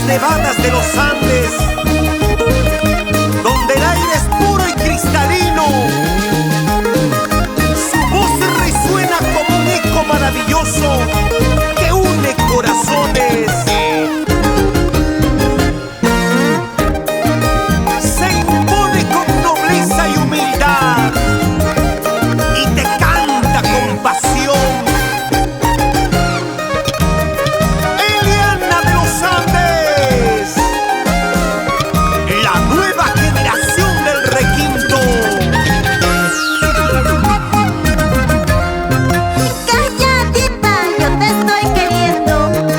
nevadas de los Andes, donde el aire es puro y cristalino. Su voz resuena como un eco maravilloso que une corazones. Se impone con nobleza y humildad y te canta con pasión. Eliana de los Andes, la nueva generación del requinto. Calladita, yo te estoy queriendo.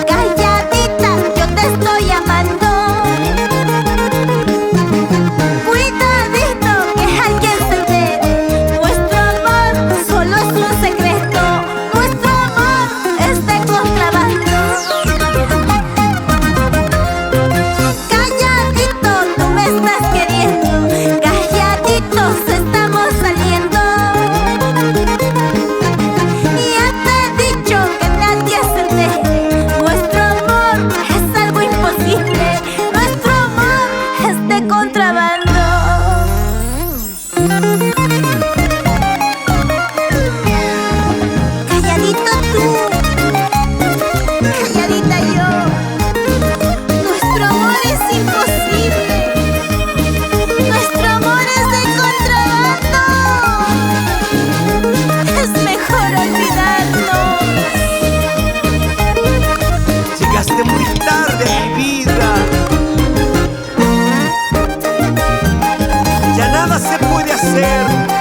Calladita, yo te estoy amando. Cuidadito que alguien se entere. Nuestro amor solo es un secreto. Nuestro amor es de contrabando. Calladito, tú me estás queriendo. Calladitos estamos saliendo. Ya te he dicho que nadie se entere. Nuestro amor es algo imposible. Nuestro amor es de contrabando. Calladito tú, calladita yo. Nuestro amor es imposible. Nuestro amor es de contrabando. Es mejor olvidarnos. Llegaste muy tarde a mi vida. Ya nada se puede hacer.